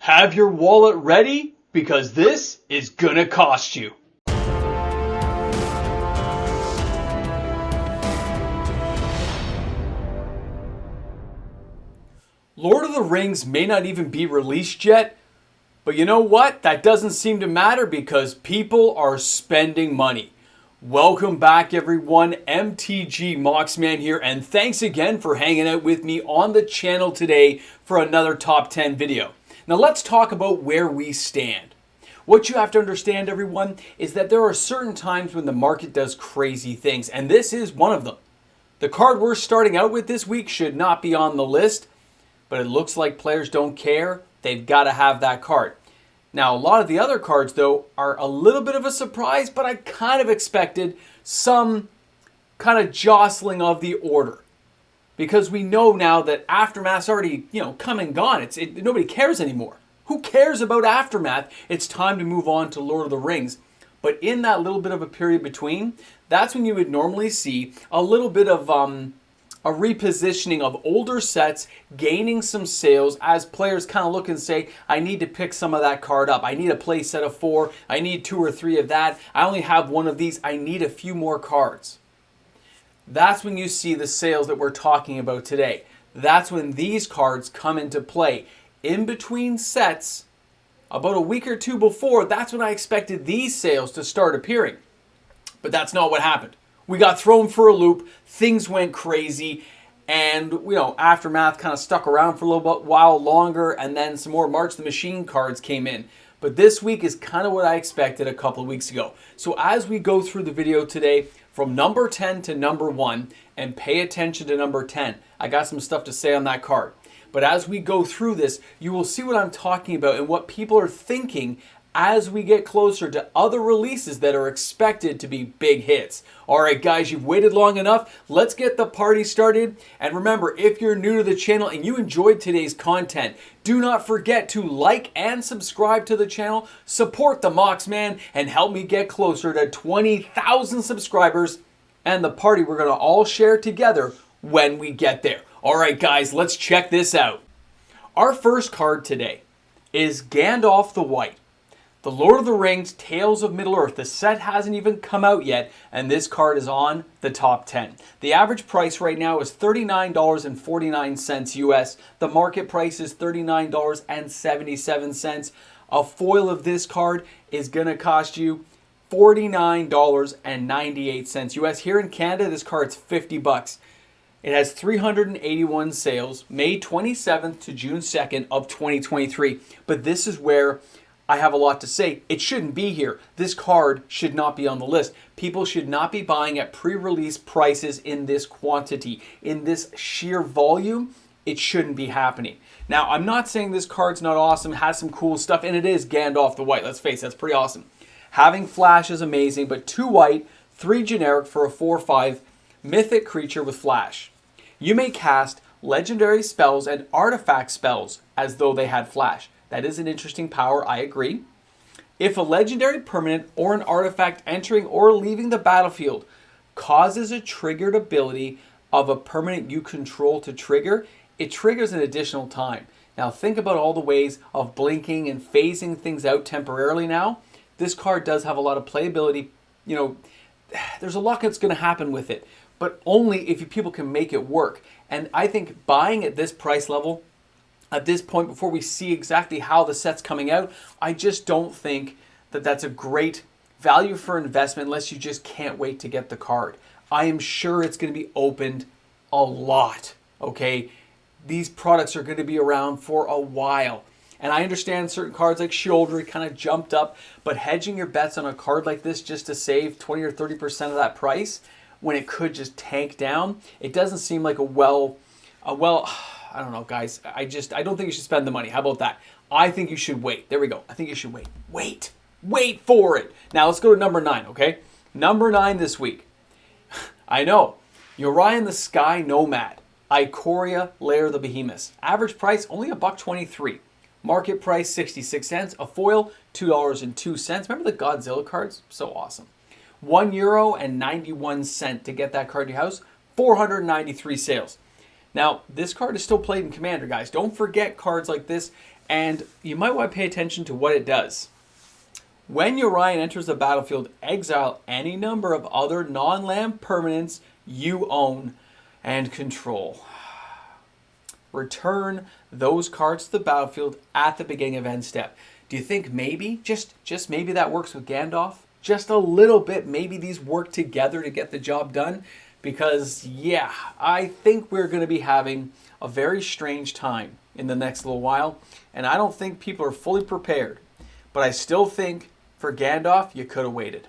Have your wallet ready because this is gonna cost you. Lord of the Rings may not even be released yet, but you know what? That doesn't seem to matter because people are spending money. Welcome back everyone, MTG Moxman here, and thanks again for hanging out with me on the channel today for another top 10 video. Now let's talk about where we stand. What you have to understand everyone is that there are certain times when the market does crazy things, and this is one of them. The card we're starting out with this week should not be on the list, but it looks like players don't care. They've got to have that card. Now, a lot of the other cards, though, are a little bit of a surprise, but I kind of expected some kind of jostling of the order. Because we know now that Aftermath's already, come and gone. Nobody cares anymore. Who cares about Aftermath? It's time to move on to Lord of the Rings. But in that little bit of a period between, that's when you would normally see a little bit of a repositioning of older sets, gaining some sales as players kind of look and say, I need to pick some of that card up. I need a play set of 4. I need 2 or 3 of that. I only have 1 of these. I need a few more cards. That's when you see the sales that we're talking about today. That's when these cards come into play. In between sets, about a week or 2 before, that's when I expected these sales to start appearing. But that's not what happened. We got thrown for a loop, things went crazy, and Aftermath kind of stuck around for a little while longer, and then some more March the Machine cards came in. But this week is kind of what I expected a couple of weeks ago. So as we go through the video today, from number 10 to number 1, and pay attention to number 10, I got some stuff to say on that card. But as we go through this, you will see what I'm talking about and what people are thinking as we get closer to other releases that are expected to be big hits. Alright guys, you've waited long enough. Let's get the party started. And remember, if you're new to the channel and you enjoyed today's content, do not forget to like and subscribe to the channel, support the Moxman, and help me get closer to 20,000 subscribers and the party we're going to all share together when we get there. Alright guys, let's check this out. Our first card today is Gandalf the White. The Lord of the Rings Tales of Middle-earth. The set hasn't even come out yet, and this card is on the top 10. The average price right now is $39.49 US. The market price is $39.77. A foil of this card is going to cost you $49.98 US. Here in Canada, this card's $50. It has 381 sales, May 27th to June 2nd of 2023. But this is where I have a lot to say. It shouldn't be here. This card should not be on the list. People should not be buying at pre-release prices in this quantity. In this sheer volume, it shouldn't be happening. Now, I'm not saying this card's not awesome, has some cool stuff, and it is Gandalf the White. Let's face it, that's pretty awesome. Having Flash is amazing, but 2 white, 3 generic for a 4/5 mythic creature with Flash. You may cast legendary spells and artifact spells as though they had Flash. That is an interesting power, I agree. If a legendary permanent or an artifact entering or leaving the battlefield causes a triggered ability of a permanent you control to trigger, it triggers an additional time. Now think about all the ways of blinking and phasing things out temporarily now. This card does have a lot of playability. There's a lot that's going to happen with it, but only if people can make it work. And I think buying at this price level, at this point, before we see exactly how the set's coming out, I just don't think that that's a great value for investment unless you just can't wait to get the card. I am sure it's going to be opened a lot, okay? These products are going to be around for a while. And I understand certain cards like Shieldry kind of jumped up, but hedging your bets on a card like this just to save 20 or 30% of that price when it could just tank down, it doesn't seem like a well, I don't know, guys. I don't think you should spend the money. How about that? I think you should wait. There we go. I think you should wait. Wait for it. Now let's go to number 9, okay? Number 9 this week. I know. Uriah the Sky Nomad. Nomadikoria Lair the Behemoth. Average price only $1.23. Market price 66 cents. A foil $2.02. Remember the Godzilla cards? So awesome. €1.91 to get that card to your house. 493 sales. Now, this card is still played in Commander, guys. Don't forget cards like this And you might want to pay attention to what it does. When Orion enters the battlefield, exile any number of other non-land permanents you own and control. Return those cards to the battlefield at the beginning of end step. Do you think maybe, just maybe that works with Gandalf? Just a little bit, maybe these work together to get the job done? Because, yeah, I think we're going to be having a very strange time in the next little while, and I don't think people are fully prepared. But I still think for Gandalf, you could have waited.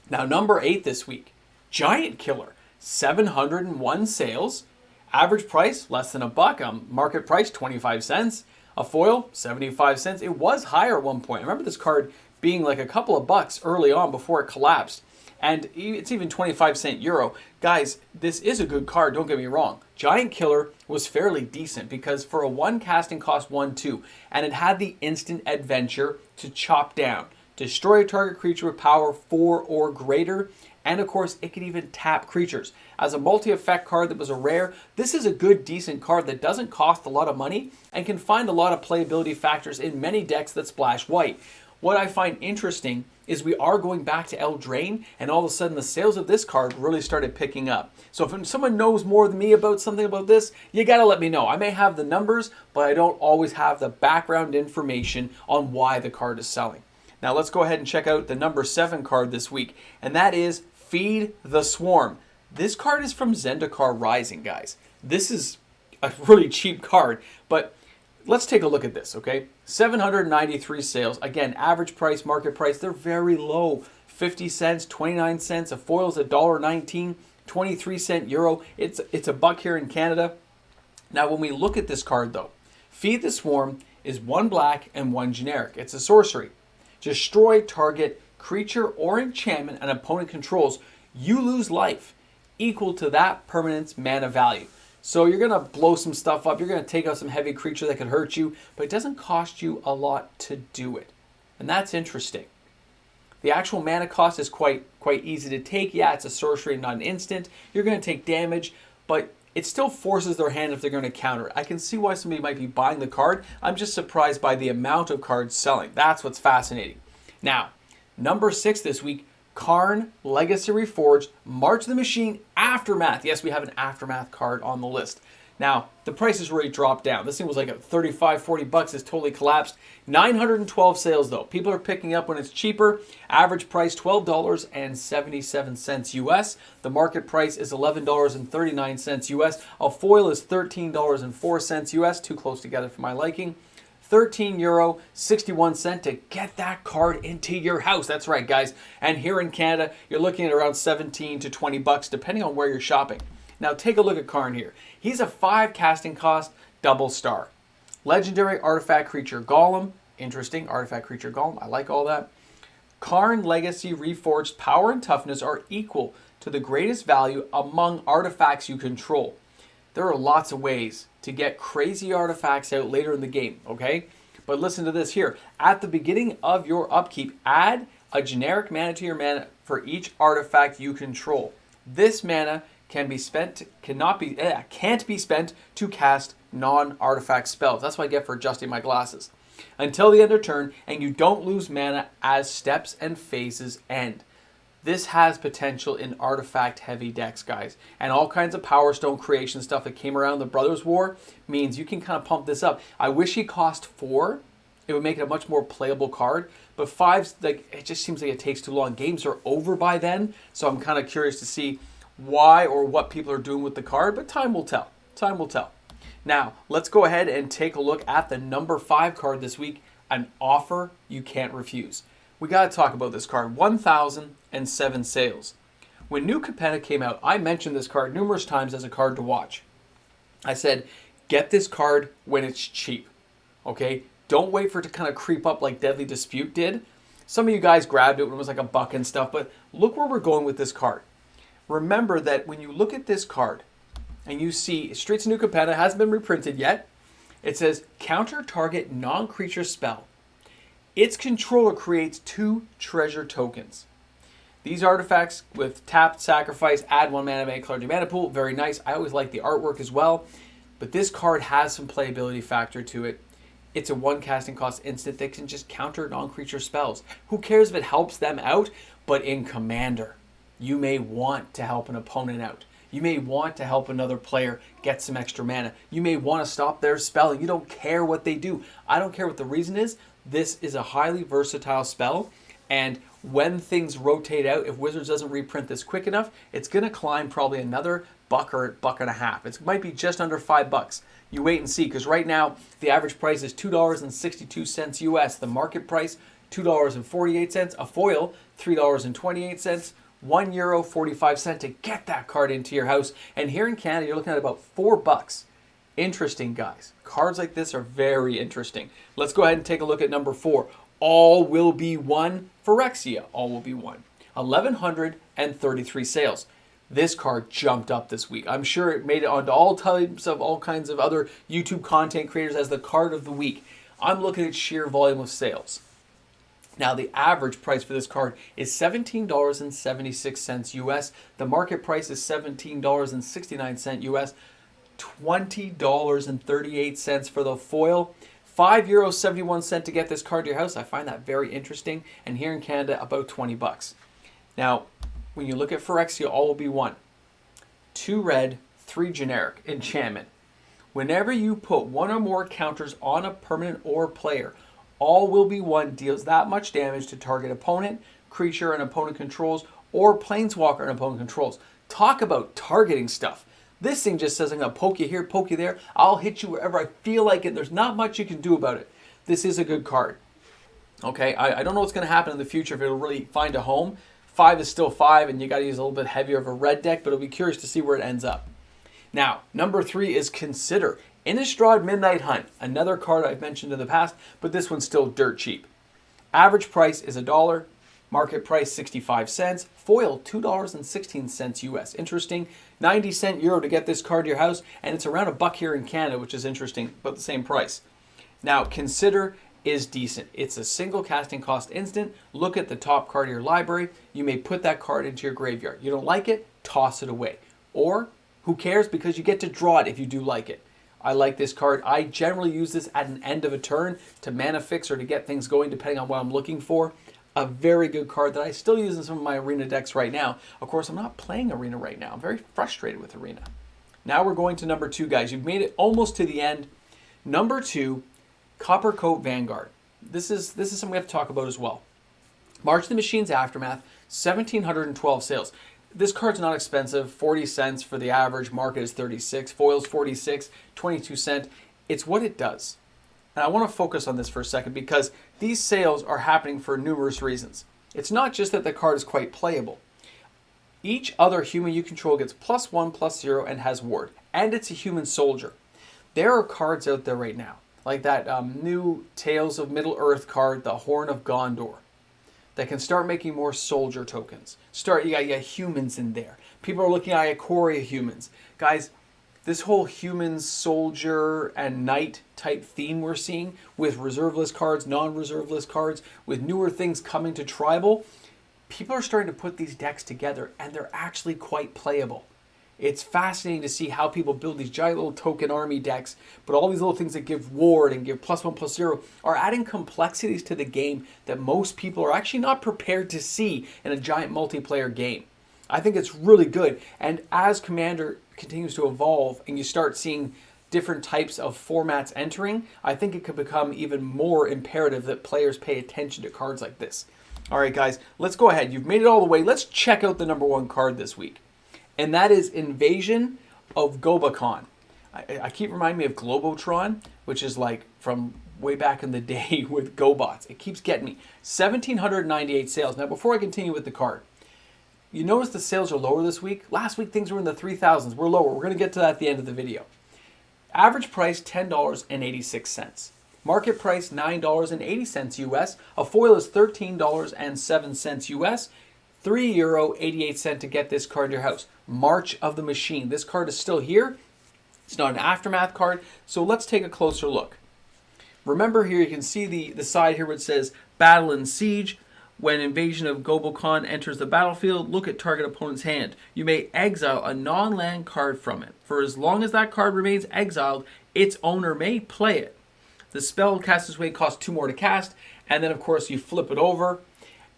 Now, number 8 this week, Giant Killer, 701 sales. Average price, less than $1. Market price, 25 cents. A foil, 75 cents. It was higher at one point. I remember this card being like a couple of bucks early on before it collapsed. And it's even 25-cent euro. Guys, this is a good card, don't get me wrong. Giant Killer was fairly decent because for a 1 casting cost 1/2, and it had the instant adventure to chop down. Destroy a target creature with power 4 or greater. And of course, it could even tap creatures. As a multi-effect card that was a rare, this is a good, decent card that doesn't cost a lot of money and can find a lot of playability factors in many decks that splash white. What I find interesting is we are going back to Eldraine, and all of a sudden the sales of this card really started picking up. So if someone knows more than me about something about this, you gotta let me know. I may have the numbers, but I don't always have the background information on why the card is selling. Now let's go ahead and check out the number 7 card this week, and that is Feed the Swarm. This card is from Zendikar Rising, guys. This is a really cheap card, but let's take a look at this, okay? 793 sales. Again, average price, market price, they're very low. 50 cents, 29 cents. A foil's $1.19, 23-cent euro. It's a buck here in Canada. Now, when we look at this card, though, Feed the Swarm is 1 black and 1 generic. It's a sorcery. Destroy target creature or enchantment an opponent controls. You lose life equal to that permanent's mana value. So you're going to blow some stuff up. You're going to take out some heavy creature that could hurt you, but it doesn't cost you a lot to do it. And that's interesting. The actual mana cost is quite easy to take. Yeah, it's a sorcery, not an instant. You're going to take damage, but it still forces their hand if they're going to counter it. I can see why somebody might be buying the card. I'm just surprised by the amount of cards selling. That's what's fascinating. Now, number 6 this week, Karn Legacy Reforged, March of the Machine, Aftermath. Yes, we have an Aftermath card on the list. Now, the price has really dropped down. This thing was like at 35, 40 bucks. It's totally collapsed. 912 sales, though. People are picking up when it's cheaper. Average price, $12.77 US. The market price is $11.39 US. A foil is $13.04 US. Too close together for my liking. €13, 61 cents to get that card into your house. That's right, guys. And here in Canada, you're looking at around 17 to 20 bucks, depending on where you're shopping. Now, take a look at Karn here. He's a 5 casting cost, double star. Legendary artifact creature Golem. Interesting, artifact creature Golem. I like all that. Karn Legacy Reforged power and toughness are equal to the greatest value among artifacts you control. There are lots of ways to get crazy artifacts out later in the game, okay? But listen to this here. At the beginning of your upkeep, add a generic mana to your mana for each artifact you control. This mana can't be spent to cast non-artifact spells. That's what I get for adjusting my glasses. Until the end of turn, and you don't lose mana as steps and phases end. This has potential in artifact-heavy decks, guys. And all kinds of Power Stone creation stuff that came around the Brothers' War means you can kind of pump this up. I wish he cost 4. It would make it a much more playable card. But 5's, like, it just seems like it takes too long. Games are over by then, so I'm kind of curious to see why or what people are doing with the card. But time will tell. Time will tell. Now, let's go ahead and take a look at the number 5 card this week, an offer you can't refuse. We got to talk about this card. 1,007 sales. When New Capenna came out, I mentioned this card numerous times as a card to watch. I said, get this card when it's cheap. Okay? Don't wait for it to kind of creep up like Deadly Dispute did. Some of you guys grabbed it when it was like a buck and stuff, but look where we're going with this card. Remember that when you look at this card and you see Streets of New Capenna hasn't been reprinted yet, it says counter target non-creature spell. Its controller creates 2 treasure tokens. These artifacts with tap, sacrifice, add 1 mana, make color, mana pool. Very nice. I always like the artwork as well. But this card has some playability factor to it. It's a one casting cost instant that can just counter non-creature spells. Who cares if it helps them out? But in Commander, you may want to help an opponent out. You may want to help another player get some extra mana. You may want to stop their spell. You don't care what they do. I don't care what the reason is. This is a highly versatile spell. And when things rotate out, if Wizards doesn't reprint this quick enough, it's going to climb probably another $1 or $1.50. It might be just under $5. You wait and see, because right now the average price is $2.62 US. The market price, $2.48. A foil, $3.28. €1.45 to get that card into your house. And here in Canada, you're looking at about $4. Interesting, guys. Cards like this are very interesting. Let's go ahead and take a look at number 4. All Will Be One, Phyrexia. All Will Be One. 1,133 sales. This card jumped up this week. I'm sure it made it onto all kinds of other YouTube content creators as the card of the week. I'm looking at sheer volume of sales. Now, the average price for this card is $17.76 US. The market price is $17.69 US. $20.38 for the foil. €5.71 to get this card to your house. I find that very interesting. And here in Canada, about $20. Now, when you look at Phyrexia, All Will Be One. 2 red, 3 generic. Enchantment. Whenever you put one or more counters on a permanent or player, All Will Be One deals that much damage to target opponent, creature an opponent controls, or planeswalker an opponent controls. Talk about targeting stuff. This thing just says, I'm going to poke you here, poke you there. I'll hit you wherever I feel like it. There's not much you can do about it. This is a good card. Okay, I don't know what's going to happen in the future if it'll really find a home. 5 is still 5, and you got to use a little bit heavier of a red deck, but I'll be curious to see where it ends up. Now, number 3 is Consider. Innistrad Midnight Hunt, another card I've mentioned in the past, but this one's still dirt cheap. Average price is $1, market price 65 cents, foil $2.16 US. Interesting, 90-cent euro to get this card to your house, and it's around $1 here in Canada, which is interesting, but the same price. Now, Consider is decent. It's a single casting cost instant. Look at the top card of your library. You may put that card into your graveyard. You don't like it, toss it away. Or, who cares, because you get to draw it if you do like it. I like this card. I generally use this at an end of a turn to mana fix or to get things going depending on what I'm looking for. A very good card that I still use in some of my Arena decks right now. Of course, I'm not playing Arena right now. I'm very frustrated with Arena. Now we're going to number 2, guys. You've made it almost to the end. Number 2, Coppercoat Vanguard. This is something we have to talk about as well. March of the Machine's Aftermath, 1,712 sales. This card's not expensive, 40 cents for the average, market is 36, foils 46, 22 cents. It's what it does. And I want to focus on this for a second because these sales are happening for numerous reasons. It's not just that the card is quite playable. Each other human you control gets +1/+0 and has ward, and it's a human soldier. There are cards out there right now, like that new Tales of Middle-earth card, the Horn of Gondor, that can start making more soldier tokens. You got humans in there. People are looking at Ikoria humans. Guys, this whole human, soldier, and knight type theme we're seeing with reserve list cards, non-reserve list cards, with newer things coming to Tribal, people are starting to put these decks together, and they're actually quite playable. It's fascinating to see how people build these giant little token army decks, but all these little things that give ward and give +1/+0 are adding complexities to the game that most people are actually not prepared to see in a giant multiplayer game. I think it's really good, and as Commander continues to evolve and you start seeing different types of formats entering, I think it could become even more imperative that players pay attention to cards like this. All right, guys, let's go ahead. You've made it all the way. Let's check out the number 1 card this week. And that is Invasion of Goblin. I keep reminding me of Globotron, which is like from way back in the day with GoBots. It keeps getting me. 1,798 sales. Now, before I continue with the card, you notice the sales are lower this week. Last week, things were in the 3,000s. We're lower. We're going to get to that at the end of the video. Average price, $10.86. Market price, $9.80 US. A foil is $13.07 US. €3.88 to get this card to your house. March of the Machine. This card is still here. It's not an Aftermath card, so let's take a closer look. Remember here, you can see the side here where it says Battle and Siege. When Invasion of Goblin enters the battlefield, look at target opponent's hand. You may exile a non-land card from it. For as long as that card remains exiled, its owner may play it. The spell cast this way costs 2 more to cast, and then of course you flip it over,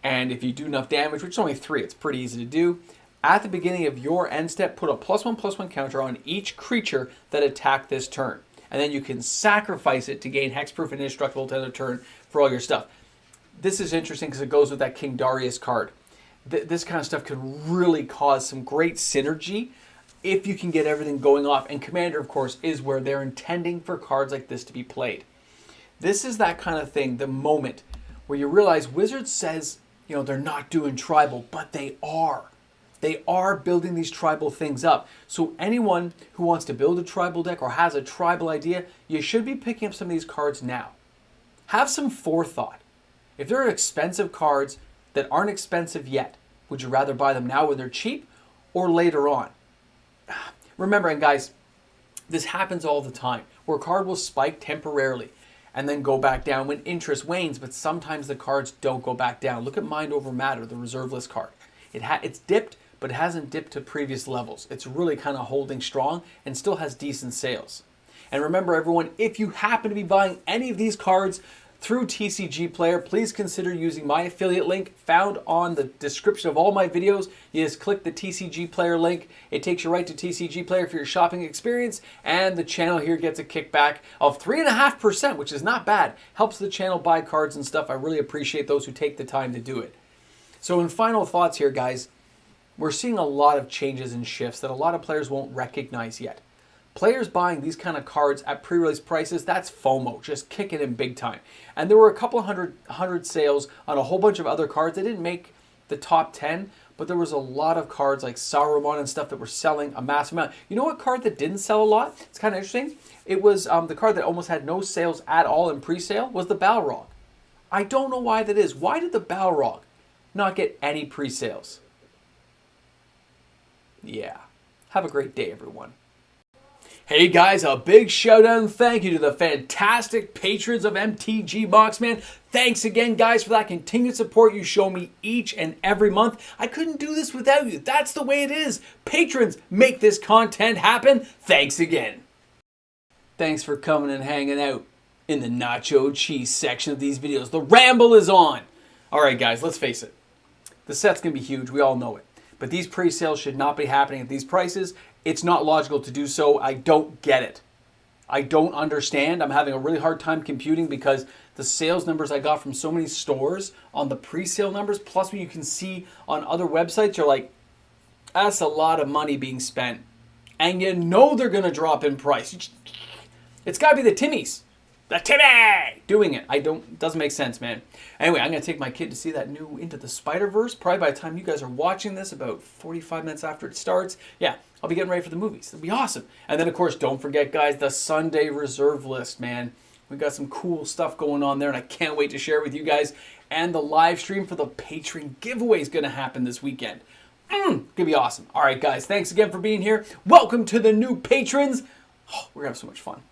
and if you do enough damage, which is only 3, it's pretty easy to do. At the beginning of your end step, put a +1/+1 counter on each creature that attacked this turn. And then you can sacrifice it to gain hexproof and indestructible to end of turn for all your stuff. This is interesting because it goes with that King Darius card. This kind of stuff can really cause some great synergy if you can get everything going off. And Commander, of course, is where they're intending for cards like this to be played. This is that kind of thing, the moment where you realize Wizards says, you know, they're not doing tribal, but they are. They are building these tribal things up. So anyone who wants to build a tribal deck or has a tribal idea, you should be picking up some of these cards now. Have some forethought. If there are expensive cards that aren't expensive yet, would you rather buy them now when they're cheap or later on? Remember, and guys, this happens all the time, where a card will spike temporarily and then go back down when interest wanes, but sometimes the cards don't go back down. Look at Mind Over Matter, the reserve list card. It's dipped, but it hasn't dipped to previous levels. It's really kind of holding strong and still has decent sales. And remember, everyone, if you happen to be buying any of these cards through TCG Player, please consider using my affiliate link found on the description of all my videos. You just click the TCG Player link. It takes you right to TCG Player for your shopping experience, and the channel here gets a kickback of 3.5%, which is not bad. Helps the channel buy cards and stuff. I really appreciate those who take the time to do it. So in final thoughts here, guys, we're seeing a lot of changes and shifts that a lot of players won't recognize yet. Players buying these kind of cards at pre-release prices, that's FOMO, just kicking in big time. And there were a couple hundred sales on a whole bunch of other cards. They didn't make the top 10, but there was a lot of cards like Saruman and stuff that were selling a massive amount. You know what card that didn't sell a lot? It's kind of interesting. It was the card that almost had no sales at all in pre-sale was the Balrog. I don't know why that is. Why did the Balrog not get any pre-sales? Yeah. Have a great day, everyone. Hey guys, a big shout out and thank you to the fantastic patrons of MTG Boxman. Thanks again, guys, for that continued support you show me each and every month. I couldn't do this without you. That's the way it is. Patrons make this content happen. Thanks again. Thanks for coming and hanging out in the nacho cheese section of these videos. The ramble is on. All right, guys, let's face it. The set's going to be huge. We all know it. But these pre-sales should not be happening at these prices. It's not logical to do so. I don't get it. I don't understand. I'm having a really hard time computing because the sales numbers I got from so many stores on the pre-sale numbers, plus what you can see on other websites, you're like, that's a lot of money being spent. And you know they're going to drop in price. It's got to be the Timmies. The Timmy doing it. Doesn't make sense, man. Anyway, I'm going to take my kid to see that new Into the Spider-Verse. Probably by the time you guys are watching this, about 45 minutes after it starts. Yeah, I'll be getting ready for the movies. It'll be awesome. And then, of course, don't forget, guys, the Sunday reserve list, man. We got some cool stuff going on there, and I can't wait to share with you guys. And the live stream for the Patreon giveaway is going to happen this weekend. Going to be awesome. All right, guys, thanks again for being here. Welcome to the new patrons. Oh, we're going to have so much fun.